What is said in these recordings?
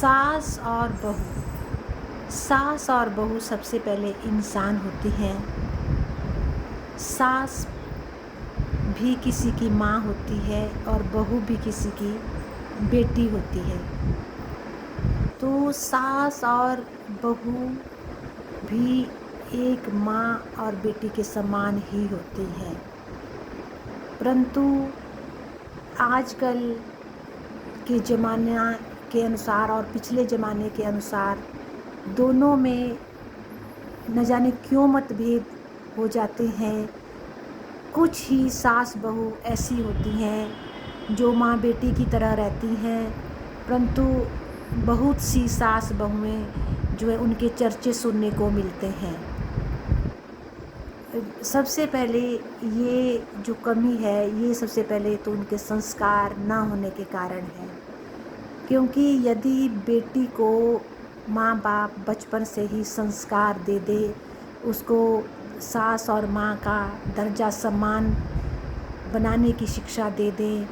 सास और बहू सबसे पहले इंसान होती हैं। सास भी किसी की माँ होती है और बहू भी किसी की बेटी होती है। तो सास और बहू भी एक माँ और बेटी के समान ही होती है। परंतु आजकल के ज़माना के अनुसार और पिछले ज़माने के अनुसार दोनों में न जाने क्यों मतभेद हो जाते हैं। कुछ ही सास बहू ऐसी होती हैं जो माँ बेटी की तरह रहती हैं, परंतु बहुत सी सास बहुएं जो है उनके चर्चे सुनने को मिलते हैं। सबसे पहले ये जो कमी है, ये सबसे पहले तो उनके संस्कार ना होने के कारण है। क्योंकि यदि बेटी को माँ बाप बचपन से ही संस्कार दे दे, उसको सास और माँ का दर्जा सम्मान बनाने की शिक्षा दे दें,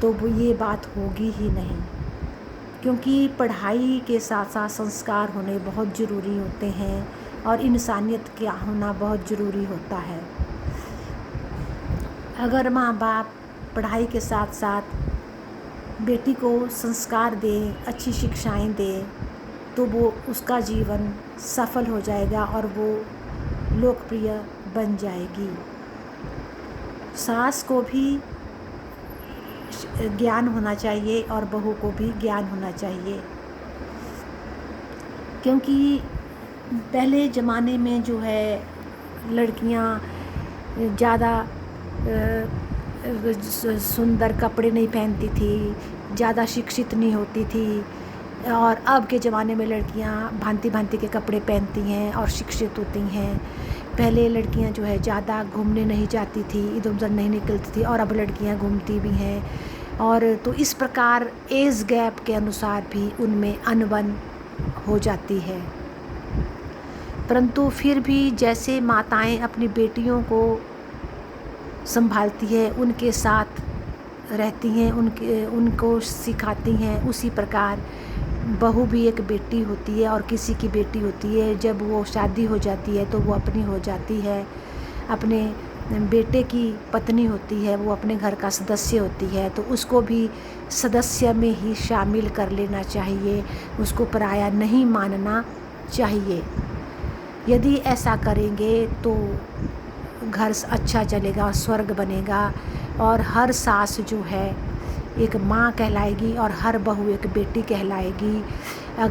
तो वो ये बात होगी ही नहीं। क्योंकि पढ़ाई के साथ साथ संस्कार होने बहुत ज़रूरी होते हैं और इंसानियत का होना बहुत ज़रूरी होता है। अगर माँ बाप पढ़ाई के साथ साथ बेटी को संस्कार दें, अच्छी शिक्षाएं दें, तो वो उसका जीवन सफल हो जाएगा और वो लोकप्रिय बन जाएगी। सास को भी ज्ञान होना चाहिए और बहू को भी ज्ञान होना चाहिए। क्योंकि पहले ज़माने में जो है लड़कियां ज़्यादा सुंदर कपड़े नहीं पहनती थी, ज़्यादा शिक्षित नहीं होती थी, और अब के ज़माने में लड़कियां भांति भांति के कपड़े पहनती हैं और शिक्षित होती हैं। पहले लड़कियां जो है ज़्यादा घूमने नहीं जाती थी, इधर उधर नहीं निकलती थी, और अब लड़कियां घूमती भी हैं। और तो इस प्रकार एज गैप के अनुसार भी उनमें अनबन हो जाती है। परंतु फिर भी जैसे माताएं अपनी बेटियों को संभालती है, उनके साथ रहती हैं, उनको सिखाती हैं, उसी प्रकार बहू भी एक बेटी होती है और किसी की बेटी होती है। जब वो शादी हो जाती है तो वो अपनी हो जाती है, अपने बेटे की पत्नी होती है, वो अपने घर का सदस्य होती है, तो उसको भी सदस्य में ही शामिल कर लेना चाहिए, उसको पराया नहीं मानना चाहिए। यदि ऐसा करेंगे तो घर अच्छा चलेगा, स्वर्ग बनेगा, और हर सास जो है एक माँ कहलाएगी और हर बहू एक बेटी कहलाएगी,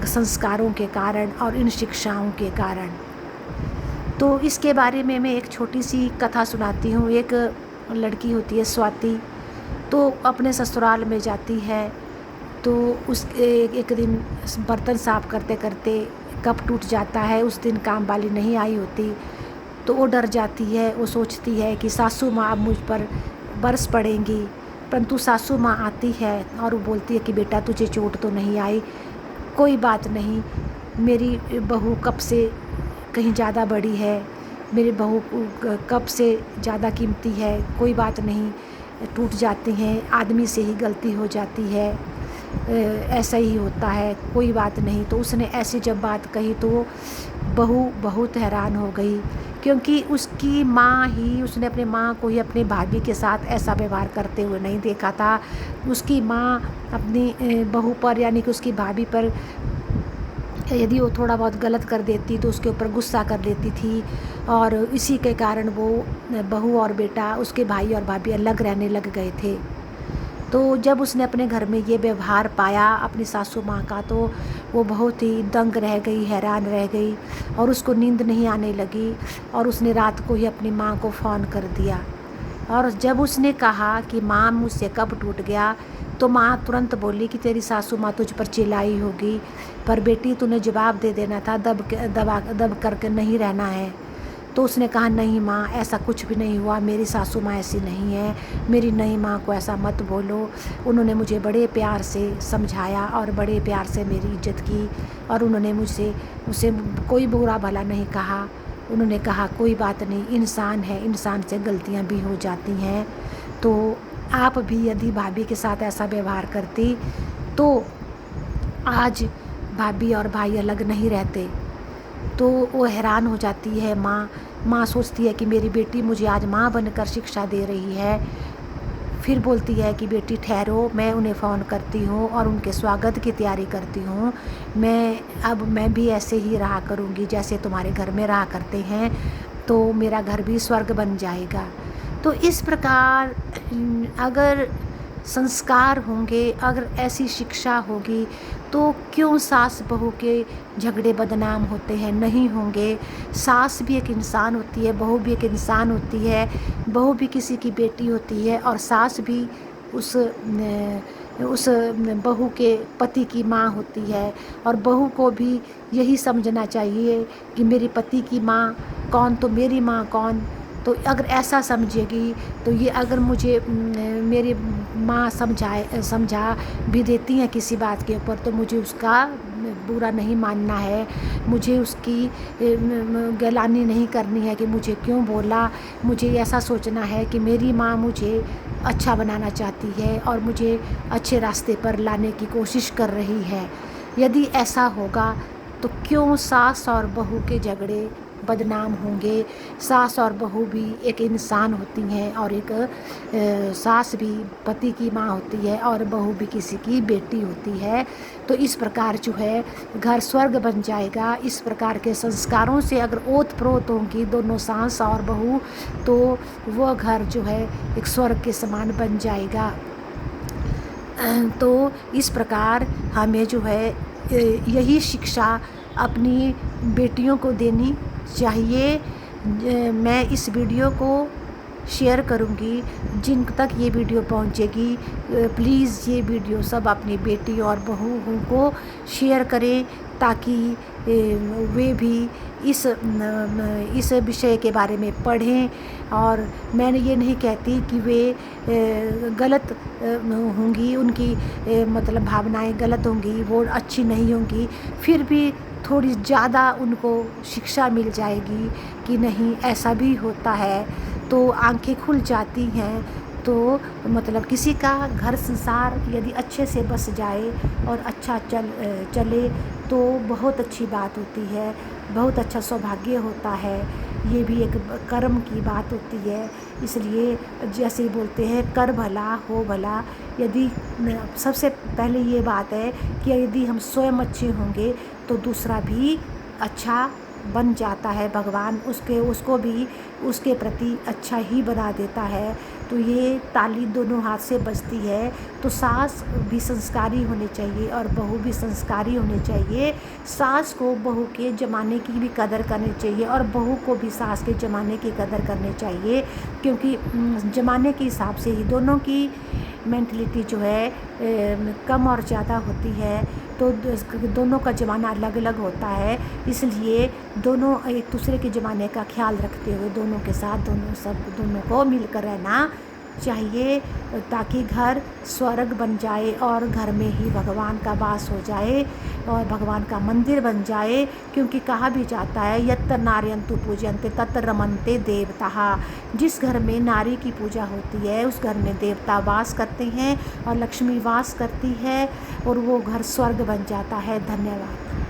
संस्कारों के कारण और इन शिक्षाओं के कारण। तो इसके बारे में मैं एक छोटी सी कथा सुनाती हूँ। एक लड़की होती है स्वाति, तो अपने ससुराल में जाती है, तो उस एक दिन बर्तन साफ़ करते करते कप टूट जाता है। उस दिन काम वाली नहीं आई होती, तो वो डर जाती है। वो सोचती है कि सासू माँ अब मुझ पर बरस पड़ेंगी, परंतु सासू माँ आती है और वो बोलती है कि बेटा तुझे चोट तो नहीं आई, कोई बात नहीं, मेरी बहू कब से कहीं ज़्यादा बड़ी है, मेरी बहू कब से ज़्यादा कीमती है, कोई बात नहीं, टूट जाती हैं, आदमी से ही गलती हो जाती है, ऐसा ही होता है, कोई बात नहीं। तो उसने ऐसी जब बात कही तो बहू बहुत हैरान हो गई, क्योंकि उसकी माँ ही, उसने अपने माँ को ही अपने भाभी के साथ ऐसा व्यवहार करते हुए नहीं देखा था। उसकी माँ अपनी बहू पर, यानी कि उसकी भाभी पर, यदि वो थोड़ा बहुत गलत कर देती तो उसके ऊपर गुस्सा कर लेती थी, और इसी के कारण वो बहू और बेटा, उसके भाई और भाभी अलग रहने लग गए थे। तो जब उसने अपने घर में ये व्यवहार पाया अपनी सासू माँ का, तो वो बहुत ही दंग रह गई, हैरान रह गई, और उसको नींद नहीं आने लगी, और उसने रात को ही अपनी माँ को फ़ोन कर दिया। और जब उसने कहा कि माँ मुझसे कब टूट गया, तो माँ तुरंत बोली कि तेरी सासू माँ तुझ पर चिल्लाई होगी, पर बेटी तूने जवाब दे देना था, दब करके नहीं रहना है। तो उसने कहा नहीं माँ, ऐसा कुछ भी नहीं हुआ, मेरी सासू माँ ऐसी नहीं है, मेरी नई माँ को ऐसा मत बोलो, उन्होंने मुझे बड़े प्यार से समझाया और बड़े प्यार से मेरी इज्जत की, और उन्होंने मुझसे कोई बुरा भला नहीं कहा। उन्होंने कहा कोई बात नहीं, इंसान है, इंसान से गलतियाँ भी हो जाती हैं। तो आप भी यदि भाभी के साथ ऐसा व्यवहार करती तो आज भाभी और भाई अलग नहीं रहते। तो वो हैरान हो जाती है माँ सोचती है कि मेरी बेटी मुझे आज माँ बनकर शिक्षा दे रही है। फिर बोलती है कि बेटी ठहरो, मैं उन्हें फ़ोन करती हूँ और उनके स्वागत की तैयारी करती हूँ। मैं भी ऐसे ही रहा करूँगी जैसे तुम्हारे घर में रहा करते हैं, तो मेरा घर भी स्वर्ग बन जाएगा। तो इस प्रकार अगर संस्कार होंगे, अगर ऐसी शिक्षा होगी, तो क्यों सास बहू के झगड़े बदनाम होते हैं? नहीं होंगे। सास भी एक इंसान होती है, बहू भी एक इंसान होती है, बहू भी किसी की बेटी होती है और सास भी उस बहू के पति की माँ होती है। और बहू को भी यही समझना चाहिए कि मेरे पति की माँ कौन तो मेरी माँ कौन। तो अगर ऐसा समझेगी तो ये अगर मुझे मेरी माँ समझा भी देती हैं किसी बात के ऊपर, तो मुझे उसका बुरा नहीं मानना है, मुझे उसकी गिलानी नहीं करनी है कि मुझे क्यों बोला। मुझे ऐसा सोचना है कि मेरी माँ मुझे अच्छा बनाना चाहती है और मुझे अच्छे रास्ते पर लाने की कोशिश कर रही है। यदि ऐसा होगा तो क्यों सास और बहू के झगड़े बदनाम होंगे? सास और बहू भी एक इंसान होती हैं और एक सास भी पति की माँ होती है और बहू भी किसी की बेटी होती है। तो इस प्रकार जो है घर स्वर्ग बन जाएगा। इस प्रकार के संस्कारों से अगर ओत प्रोत होंगी दोनों सास और बहू, तो वह घर जो है एक स्वर्ग के समान बन जाएगा। तो इस प्रकार हमें जो है यही शिक्षा अपनी बेटियों को देनी चाहिए। मैं इस वीडियो को शेयर करूंगी, जिन तक ये वीडियो पहुंचेगी प्लीज़ ये वीडियो सब अपनी बेटी और बहू को शेयर करें, ताकि वे भी इस विषय के बारे में पढ़ें। और मैंने ये नहीं कहती कि वे गलत होंगी, उनकी मतलब भावनाएं गलत होंगी, वो अच्छी नहीं होंगी, फिर भी थोड़ी ज़्यादा उनको शिक्षा मिल जाएगी कि नहीं ऐसा भी होता है, तो आंखें खुल जाती हैं। तो मतलब किसी का घर संसार यदि अच्छे से बस जाए और अच्छा चले तो बहुत अच्छी बात होती है, बहुत अच्छा सौभाग्य होता है। ये भी एक कर्म की बात होती है। इसलिए जैसे बोलते हैं कर भला हो भला। यदि सबसे पहले ये बात है कि यदि हम स्वयं अच्छे होंगे तो दूसरा भी अच्छा बन जाता है। भगवान उसको भी उसके प्रति अच्छा ही बना देता है। तो ये ताली दोनों हाथ से बजती है। तो सास भी संस्कारी होने चाहिए और बहू भी संस्कारी होने चाहिए। सास को बहू के ज़माने की भी कदर करनी चाहिए और बहू को भी सास के ज़माने की कदर करनी चाहिए, क्योंकि ज़माने के हिसाब से ही दोनों की मेंटलिटी जो है कम और ज़्यादा होती है। तो दोनों का ज़माना अलग अलग होता है, इसलिए दोनों एक दूसरे के ज़माने का ख्याल रखते हुए दोनों के साथ दोनों को मिलकर रहना चाहिए, ताकि घर स्वर्ग बन जाए और घर में ही भगवान का वास हो जाए और भगवान का मंदिर बन जाए। क्योंकि कहा भी जाता है यत्र नार्यन्तु पूज्यन्ते तत्र रमन्ते देवताः। जिस घर में नारी की पूजा होती है उस घर में देवता वास करते हैं और लक्ष्मी वास करती है और वो घर स्वर्ग बन जाता है। धन्यवाद।